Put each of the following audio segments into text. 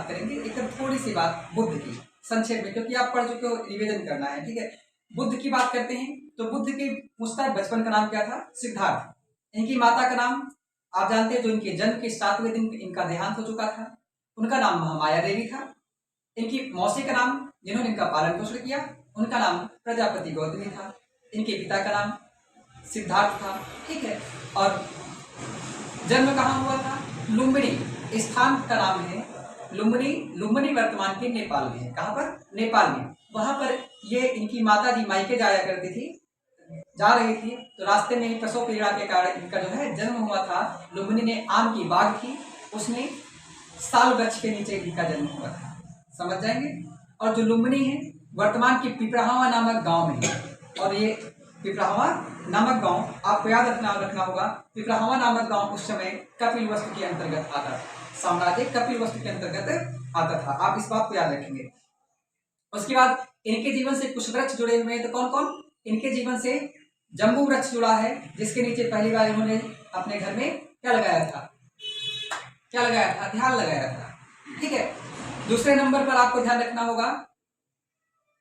बात करेंगे, एकदम थोड़ी सी बात बुद्ध की संक्षेप में, क्योंकि आप पढ़ चुके हो, रिवीजन करना है, ठीक है। बुद्ध की बात करते हैं तो बुद्ध के पूछता है बचपन का नाम क्या था? सिद्धार्थ। इनकी माता का नाम आप जानते हैं, जो इनके जन्म के 7वें दिन इनका देहांत हो चुका था, उनका नाम महामाया देवी था। इनकी मौसी का नाम, जिन्होंने इनका पालन पोषण किया, उनका नाम प्रजापति गौतमी था। इनके पिता का नाम सिद्धार्थ था, ठीक है। और जन्म कहाँ हुआ था? लुम्बिनी स्थान का नाम है लुम्बिनी। लुम्बिनी वर्तमान के नेपाल में है। कहाँ पर? नेपाल में। वहां पर ये इनकी माता जी मायके जाया करती थी, जा रही थी, तो रास्ते में ही प्रसव पीड़ा के कारण इनका जो है जन्म हुआ था। लुम्बिनी ने आम की बाग थी, उसमें साल वृक्ष के नीचे इनका जन्म हुआ था, समझ जाएंगे। और जो लुम्बिनी है वर्तमान के पिपराहवा नामक गांव में है। और ये पिपराहवा नामक गांव आपको याद रखना होगा, पिपराहवा नामक गांव उस समय कपिलवस्तु के अंतर्गत आता था, साम्राज्य कपिलवस्तु के अंतर्गत आता था। आप इस बात को याद रखेंगे। उसके बाद इनके जीवन से कुछ वृक्ष जुड़े हुए हैं, तो कौन कौन? इनके जीवन से जम्बू वृक्ष जुड़ा है, जिसके नीचे पहली बार इन्होंने अपने घर में क्या लगाया था? क्या लगाया था? ध्यान लगाया था, ठीक है। दूसरे नंबर पर आपको ध्यान रखना होगा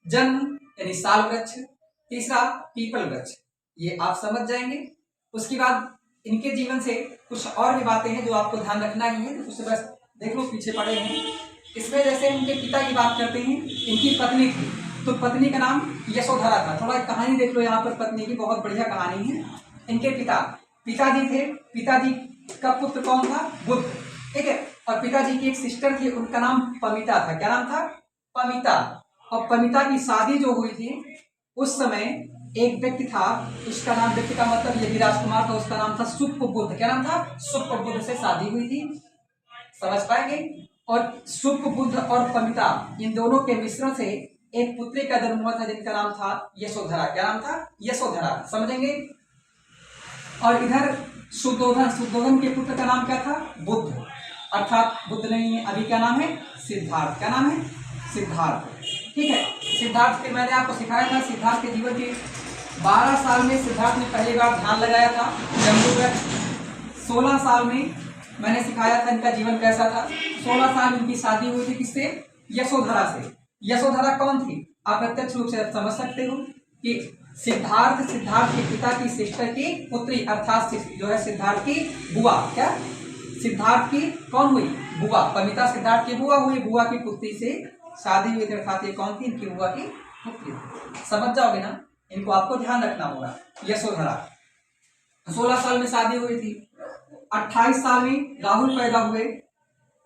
जन्म यानी साल वृक्ष। तीसरा पीपल वृक्ष, ये आप समझ जाएंगे। उसके बाद इनके जीवन से कुछ और भी बातें हैं जो आपको ध्यान रखना ही है, तो उससे बस देख लो, पीछे पड़े हैं। इसमें जैसे इनके पिता की बात करते हैं, इनकी पत्नी थी, तो पत्नी का नाम यशोधरा था। थोड़ा एक कहानी देख लो यहाँ पर, पत्नी की बहुत बढ़िया कहानी है। इनके पिताजी थे, पिताजी का पुत्र कौन था? बुद्ध, ठीक है। और पिताजी की एक सिस्टर थी, उनका नाम पमिता था। क्या नाम था? पमिता। और पमिता की शादी जो हुई थी उस समय एक व्यक्ति था, उसका नाम, व्यक्ति का मतलब यदि राजकुमार था, उसका नाम था सुप्पबुद्ध। क्या नाम था? सुप्पबुद्ध से शादी हुई थी, समझ पाएंगे। और सुप्पबुद्ध और पमिता, इन दोनों के मिश्रण से एक पुत्री का जन्म हुआ था, जिनका नाम था यशोधरा। क्या नाम था? यशोधरा, समझेंगे। और इधर शुद्धोधन के पुत्र का नाम क्या था? बुद्ध, अर्थात बुद्ध नहीं, अभी क्या नाम है? सिद्धार्थ। क्या नाम है? सिद्धार्थ, ठीक है। सिद्धार्थ के मैंने आपको सिखाया था, सिद्धार्थ के जीवन के 12 साल में सिद्धार्थ ने पहली बार ध्यान लगाया था जम्बू वृक्ष। 16 साल में मैंने सिखाया था इनका जीवन कैसा था। 16 साल इनकी शादी हुई थी किससे? यशोधरा से। यशोधरा कौन थी? आप प्रत्यक्ष रूप से समझ सकते हो कि सिद्धार्थ के पिता की सिस्टर की पुत्री, अर्थात जो है सिद्धार्थ की बुआ। क्या? सिद्धार्थ की कौन हुई? बुआ। पमिता सिद्धार्थ की बुआ हुई, बुआ की पुत्री से शादी हुई थी, अर्थात ये कौन थी? इनकी बुआ की पुत्री। समझ जाओगे ना, इनको आपको ध्यान रखना होगा। यशोधरा 16 साल में शादी हुई थी। 28 साल में राहुल पैदा हुए,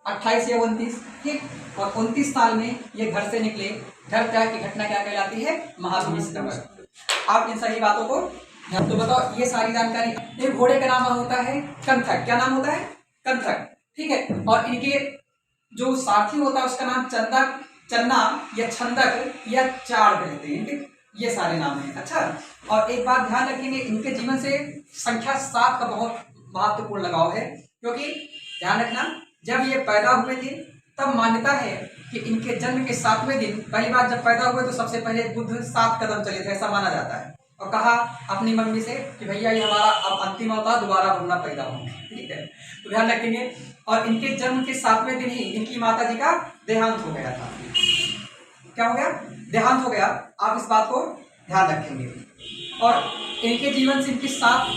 28 या 29, ठीक। और 29 साल में ये घर से निकले। घर त्याग की घटना क्या कहलाती है? महाभिनिष्क्रमण। आप इन सही बातों को तो बताओ, ये सारी जानकारी। एक घोड़े का नाम होता है कंथक। क्या नाम होता है? कंथक, ठीक है। और इनके जो साथी होता है उसका नाम चंदक, चन्ना या छंदक या चाड़ कहते हैं। ये सारे नाम हैं। अच्छा, और एक बात ध्यान रखेंगे, इनके जीवन से संख्या 7 का बहुत महत्वपूर्ण लगाव है, क्योंकि ध्यान रखना, जब ये पैदा हुए थे तब मान्यता है कि इनके जन्म के 7वें दिन, पहली बार जब पैदा हुए तो सबसे पहले बुद्ध 7 कदम चले थे, ऐसा माना जाता है। और कहा अपनी मम्मी से कि भैया ये हमारा अब अंतिम अवतार, दोबारा वरना पैदा होंगे, ठीक है। तो ध्यान रखेंगे। और इनके जन्म के 7वें दिन ही इनकी माता जी का देहांत हो गया था। क्या हो गया? देहांत हो गया। आप इस बात को ध्यान रखेंगे। और इनके जीवन से इनकी 7,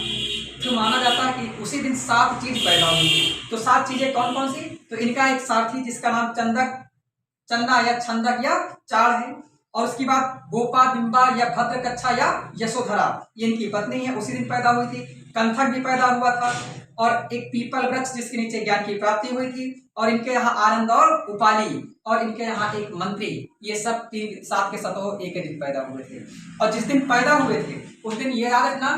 जो माना जाता है कि उसी दिन 7 चीज पैदा हुई थी। तो 7 चीजें कौन कौन सी? तो इनका एक साथी जिसका नाम चंदक, चन्ना या छंदक या चाड़ है। और उसके बाद गोपा, बिंबा या भद्रकच्छा या यशोधरा, ये इनकी पत्नी है, उसी दिन पैदा हुई थी। कंथक भी पैदा हुआ था। और एक पीपल वृक्ष जिसके नीचे ज्ञान की प्राप्ति हुई थी। और इनके यहाँ आनंद और उपाली, और इनके यहाँ एक मंत्री, ये सब 7 के 7 एक दिन पैदा हुए थे। और जिस दिन पैदा हुए थे उस दिन ये याद रखना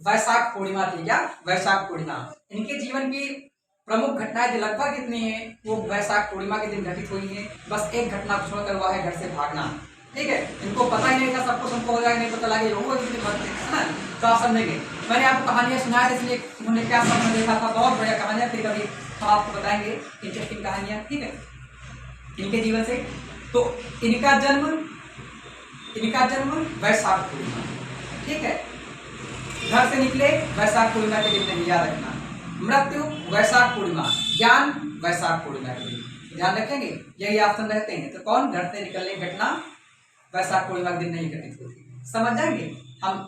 वैशाख पूर्णिमा थी। क्या? वैशाख पूर्णिमा। इनके जीवन की प्रमुख घटनाएं जो लगभग कितनी है, वो वैशाख पूर्णिमा के दिन घटित हुई है। बस एक घटना छोड़कर हुआ है घर से भागना, ठीक है। इनको पता ही नहीं था, सब कुछ उनको हो जाएगा, नहीं पता लगे है ना। तो आप समझेंगे, मैंने आपको कहानियां सुनाया इसलिए उन्होंने क्या सपना देखा था, बहुत बढ़िया कहानियां, फिर कभी हम आपको बताएंगे इंटरेस्टिंग कहानियां, ठीक है, इनके जीवन से। तो इनका जन्म वैशाख पूर्णिमा, ठीक है। घर से निकले वैशाख पूर्णिमा के दिन, नहीं याद रखना। मृत्यु वैशाख पूर्णिमा, ज्ञान वैशाख पूर्णिमा के दिन। ध्यान रखेंगे, यही ऑप्शन रहते हैं। तो कौन घर से निकलने की घटना वैशाख पूर्णिमा के दिन नहीं घटित होती, समझ जाएंगे। हम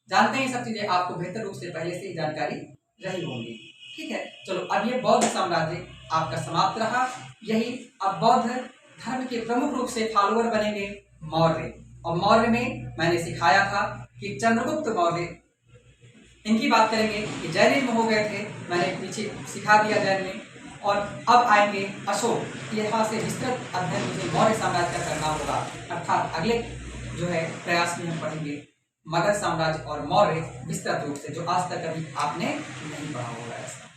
जानते हैं सब चीजें, आपको बेहतर रूप से पहले से ही जानकारी रही होंगी, ठीक है। चलो, अब ये बौद्ध साम्राज्य आपका समाप्त रहा। यही अब बौद्ध धर्म के प्रमुख रूप से फॉलोअर बनेंगे मौर्य। और मौर्य में मैंने सिखाया था कि चंद्रगुप्त मौर्य, इनकी बात करेंगे कि जैनिज्म हो गए थे, मैंने पीछे सिखा दिया जैन में। और अब आएंगे अशोक। यहाँ से विस्तृत अध्ययन मुझे मौर्य साम्राज्य का करना होगा, अर्थात अगले जो है प्रयास में हम पढ़ेंगे मगध साम्राज्य और मौर्य विस्तृत रूप से, जो आज तक कभी आपने नहीं पढ़ा होगा ऐसा।